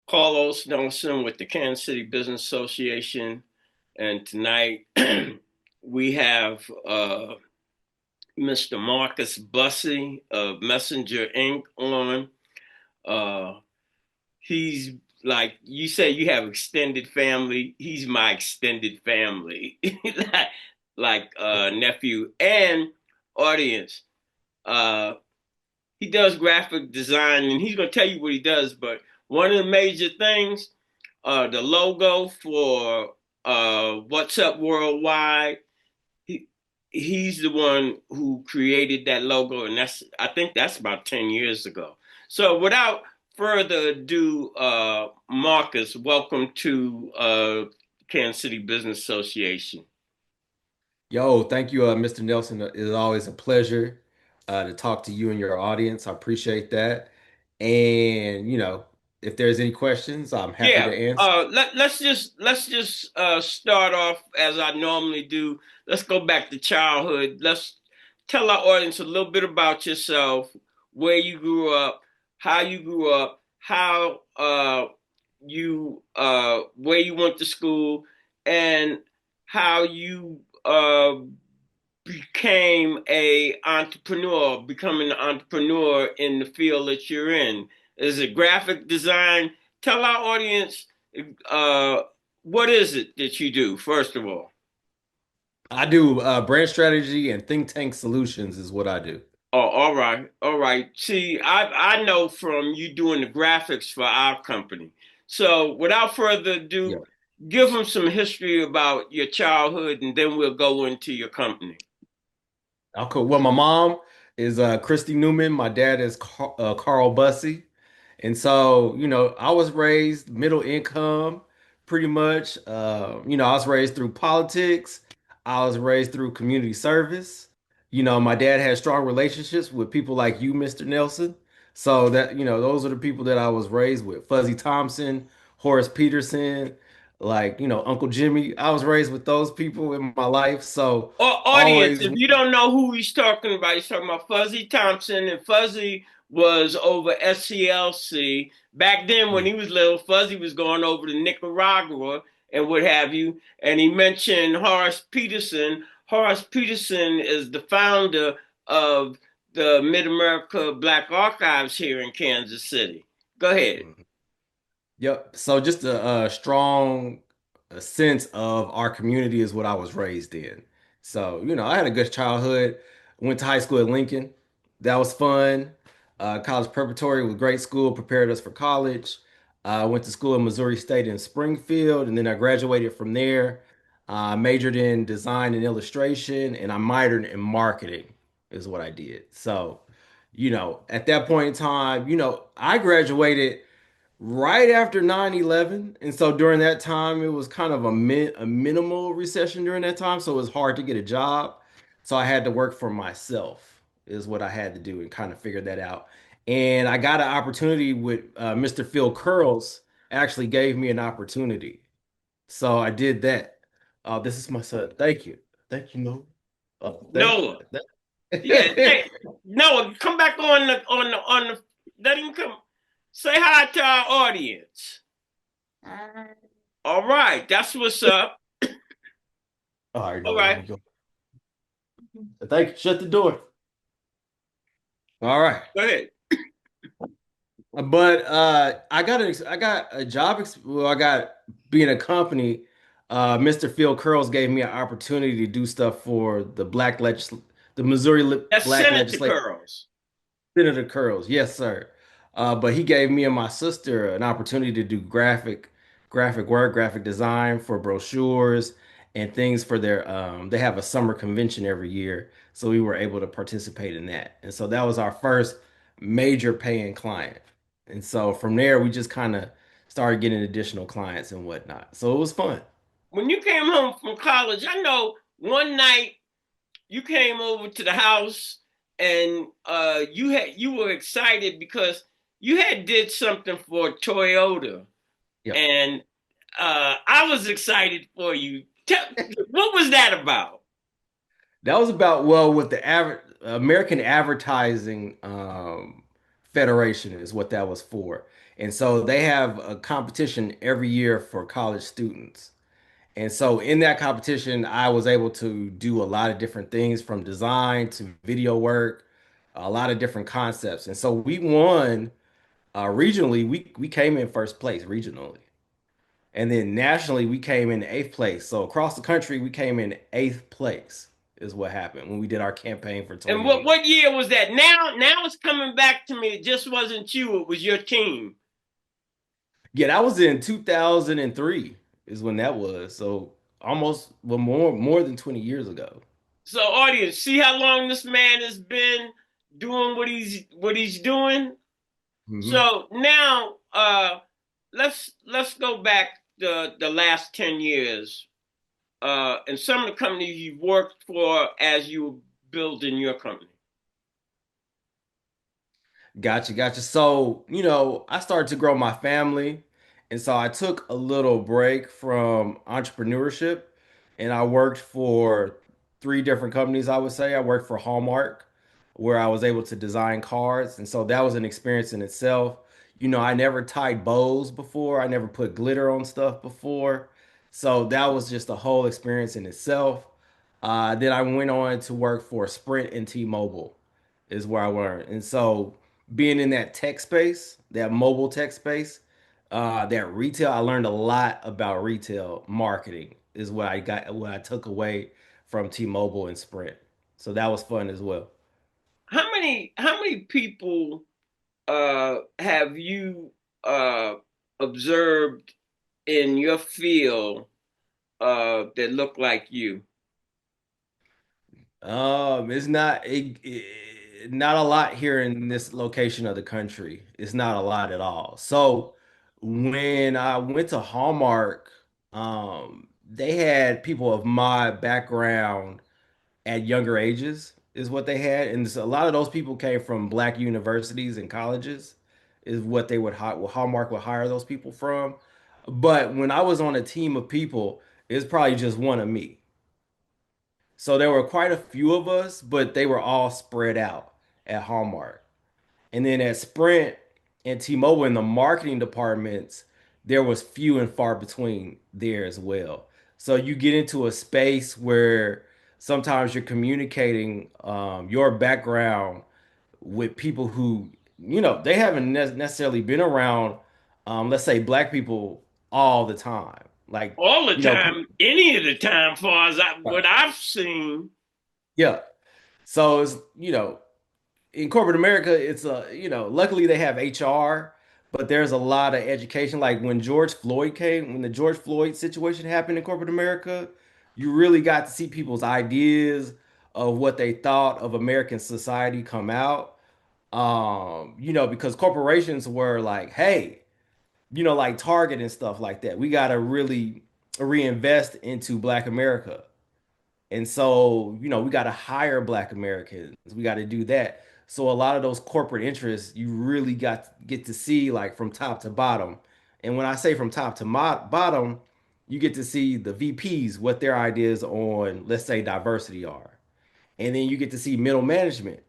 Carlos Nelson with the Kansas City Business Association, and tonight we have Mr. Marcus Bussey of Messenger Inc. on. Uh, he's like you say, you have extended family. He's my extended family, like nephew and audience. Uh, he does graphic design, and he's gonna tell you what he does. But one of the major things, the logo for What's Up Worldwide. He he's the one who created that logo, and I think that's about 10 years ago. So without further ado, Marcus, welcome to Kansas City Business Association. Yo, thank you, Mr. Nelson. It is always a pleasure to talk to you and your audience. I appreciate that. And, if there's any questions, I'm happy Yeah. to answer. Let's just start off as I normally do. Let's go back to childhood. Let's tell our audience a little bit about yourself, where you grew up, how you grew up, how you where you went to school, and how you became a entrepreneur, becoming an entrepreneur in the field that you're in. Is it graphic design? Tell our audience uh, what is it that you do, first of all. I do brand strategy and think tank solutions is what I do. Oh, all right, all right. See, I know from you doing the graphics for our company. So, without further Yeah. ado, give them some history about your childhood, and then we'll go into your company. Cool. Well, my mom is Christy Newman. My dad is Carl Bussey. And so, I was raised middle income pretty much. I was raised through politics. I was raised through community service. My dad had strong relationships with people like you, Mr. Nelson. So that, those are the people that I was raised with. Fuzzy Thompson, Horace Peterson, like, Uncle Jimmy. I was raised with those people in my life. So Audience, always, if you don't know who he's talking about Fuzzy Thompson, and Fuzzy was over SCLC. Back then, when he was little, Fuzzy was going over to Nicaragua and what have you. And he mentioned Horace Peterson. Horace Peterson is the founder of the Mid America Black Archives here in Kansas City. Go ahead. Yep. So just a strong sense of our community is what I was raised in. So, I had a good childhood. Went to high school at Lincoln. That was fun. College preparatory was great school, prepared us for college. I went to school in Missouri State in Springfield, and then I graduated from there. Majored in design and illustration, and I minored in marketing, is what I did. So, at that point in time, I graduated right after 9/11, and so during that time it was kind of a minimal recession during that time, so it was hard to get a job. So I had to work for myself is what I had to do and kind of figure that out. And I got an opportunity with Mr. Phil Curls actually gave me an opportunity. So I did that. This is my son. Thank you. Thank you, no. Thank Noah. Yeah, hey, Noah, come back on the let him come. Say hi to our audience. All right, that's what's up. All right, All no, let right, me go. Thank you. Shut the door. All right. go ahead. But I got a job well, I got being a company. Mr. Phil Curls gave me an opportunity to do stuff for the That's Black Senator Legislative Curls. Senator Curls. Yes, sir. But he gave me and my sister an opportunity to do graphic work, graphic design for brochures and things for they have a summer convention every year. So we were able to participate in that. And so that was our first major paying client. And so from there, we just kind of started getting additional clients and whatnot. So it was fun. When you came home from college, I know one night you came over to the house and you were excited because you had did something for Toyota, Yep. and I was excited for you. What was that about? That was about, well, with the American Advertising Federation is what that was for. And so they have a competition every year for college students. And so in that competition, I was able to do a lot of different things from design to video work, a lot of different concepts. And so we won regionally, we came in first place regionally. And then nationally, we came in eighth place. So across the country, we came in eighth place is what happened when we did our campaign for And 2020. what year was that? Now it's coming back to me. It just wasn't you, it was your team. Yeah, that was in 2003 is when that was. So almost well more than 20 years ago. So audience, see how long this man has been doing what he's doing? Hmm. So now let's go back the last 10 years and some of the companies you've worked for as you were building your company. Gotcha, gotcha. So, I started to grow my family. And so I took a little break from entrepreneurship and I worked for three different companies, I would say. I worked for Hallmark, where I was able to design cards. And so that was an experience in itself. I never tied bows before, I never put glitter on stuff before. So that was just a whole experience in itself. Then I went on to work for Sprint and T-Mobile, is where I learned. And so being in that tech space, that mobile tech space, that retail, I learned a lot about retail marketing is what I took away from T-Mobile and Sprint. So that was fun as well. How many people have you uh, observed in your field that look like you? It's not a lot here in this location of the country. It's not a lot at all. So when I went to Hallmark, they had people of my background at younger ages is what they had, and so a lot of those people came from black universities and colleges, is what they would hire. Well, Hallmark would hire those people from. But when I was on a team of people, it's probably just one of me. So there were quite a few of us, but they were all spread out at Hallmark. And then at Sprint and T-Mobile in the marketing departments, there was few and far between there as well. So you get into a space where sometimes you're communicating your background with people who, they haven't necessarily been around, let's say, black people all the time. Like, All the you know, time, any of the time, far as right. what I've seen. Yeah. So it's, in corporate America, it's luckily they have HR, but there's a lot of education. Like when the George Floyd situation happened in corporate America, you really got to see people's ideas of what they thought of American society come out. Because corporations were like, hey, like Target and stuff like that. We got to really reinvest into Black America. And so, we got to hire Black Americans. We got to do that. So a lot of those corporate interests, you really get to see like from top to bottom. And when I say from top to bottom, you get to see the VPs, what their ideas on, let's say, diversity are. And then you get to see middle management,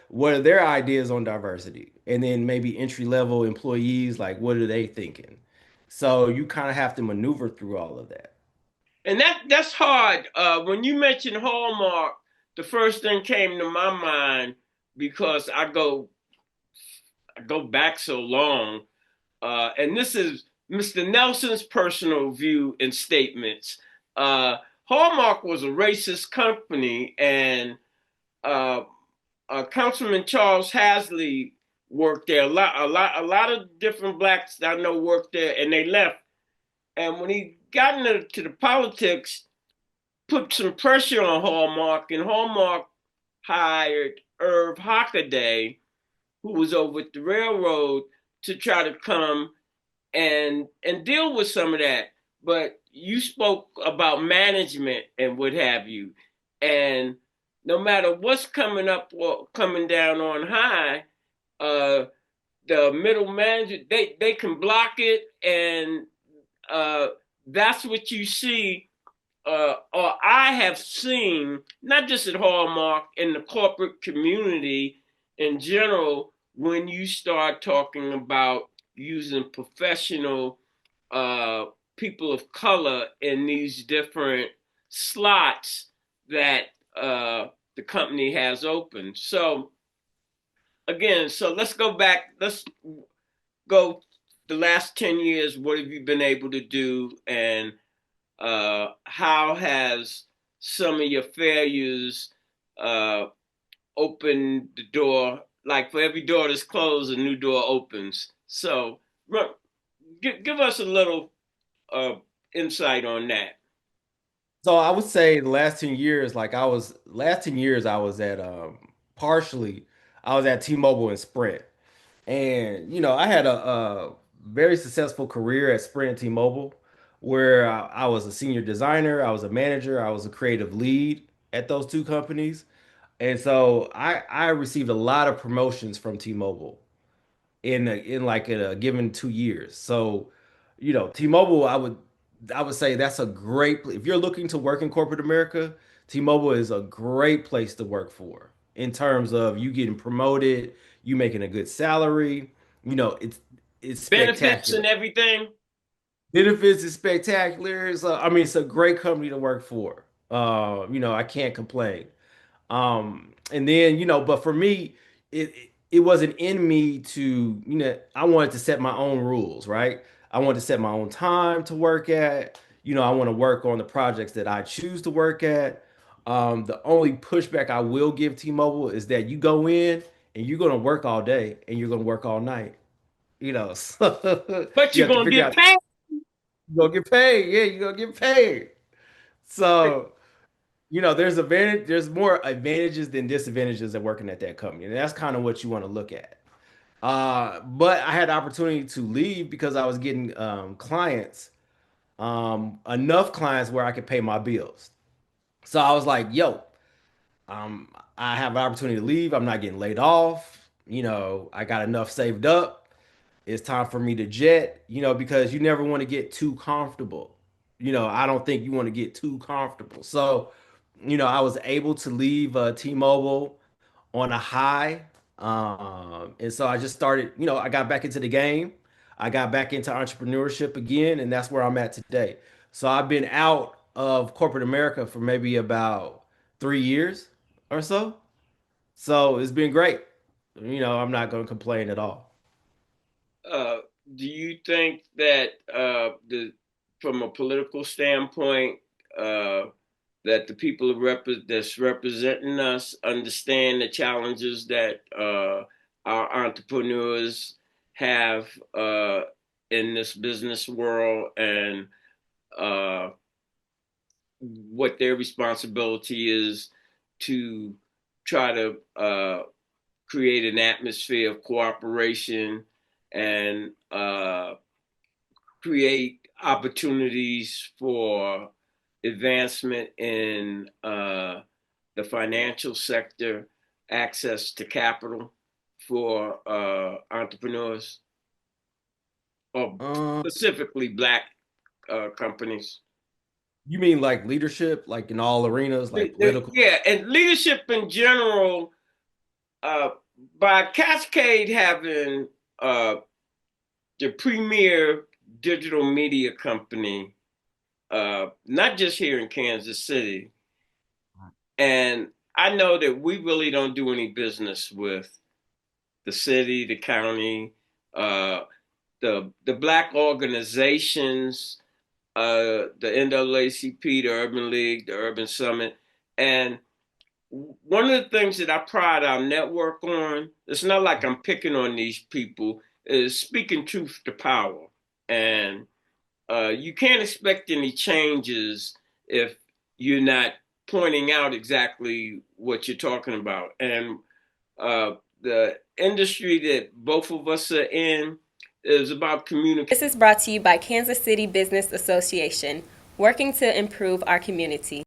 what are their ideas on diversity? And then maybe entry level employees, like what are they thinking? So you kind of have to maneuver through all of that. And that's hard. When you mentioned Hallmark, the first thing came to my mind because I go back so long, and this is Mr. Nelson's personal view and statements. Uh, Hallmark was a racist company, and uh, Councilman Charles Hasley worked there. A lot of different blacks that I know worked there, and they left. And when he got into the politics, put some pressure on Hallmark, and Hallmark hired Irv Hockaday, who was over at the railroad, to try to come and deal with some of that. But you spoke about management and what have you, and no matter what's coming up or coming down on high, uh, the middle manager they can block it, and uh, that's what you see or I have seen, not just at Hallmark, in the corporate community in general, when you start talking about using professional uh, people of color in these different slots that the company has open. So again, so let's go back. Let's go the last 10 years. What have you been able to do, and how has some of your failures uh, opened the door? Like for every door that's closed, a new door opens. So give us a little uh, insight on that. So I would say the last 10 years, last 10 years I was at partially I was at T-Mobile and Sprint. And I had a very successful career at Sprint and T-Mobile where I was a senior designer, I was a manager, I was a creative lead at those two companies. And so I received a lot of promotions from T-Mobile in a given 2 years. So, T-Mobile, I would say that's a great if you're looking to work in corporate America, T-Mobile is a great place to work for in terms of you getting promoted, you making a good salary. It's Benefits and spectacular. everything. Benefits is spectacular. I mean, it's a great company to work for. I can't complain. And then, but for me, it wasn't in me to, I wanted to set my own rules, right? I wanted to set my own time to work at. I want to work on the projects that I choose to work at. The only pushback I will give T-Mobile is that you go in and you're going to work all day and you're going to work all night. So But you you're have to gonna figure get out paid. you're gonna get paid. Yeah, you're gonna get paid. So there's more advantages than disadvantages of working at that company. And that's kind of what you want to look at. But I had the opportunity to leave because I was getting clients, enough clients where I could pay my bills. So I was like, yo, I have an opportunity to leave. I'm not getting laid off. I got enough saved up. It's time for me to jet, because you never want to get too comfortable. I don't think you want to get too comfortable. So, I was able to leave T-Mobile on a high. And so I just started, I got back into the game. I got back into entrepreneurship again, and that's where I'm at today. So I've been out of corporate America for maybe about 3 years or so. So it's been great. I'm not going to complain at all. Uh, do you think that the from a political standpoint, uh, that the people that's representing us understand the challenges that our entrepreneurs have in this business world, and uh, what their responsibility is to try to create an atmosphere of cooperation and create opportunities for advancement in the financial sector, access to capital for entrepreneurs, or Um, specifically Black companies. you mean like leadership, like in all arenas, like political? Yeah, and leadership in general, uh, by Cascade having uh, the premier digital media company, not just here in Kansas City. And I know that we really don't do any business with the city, the county, uh, the Black organizations, the NAACP, the Urban League, the Urban Summit. And one of the things that I pride our network on, it's not like I'm picking on these people, is speaking truth to power. And you can't expect any changes if you're not pointing out exactly what you're talking about. And the industry that both of us are in is about communication. This is brought to you by Kansas City Business Association, working to improve our community.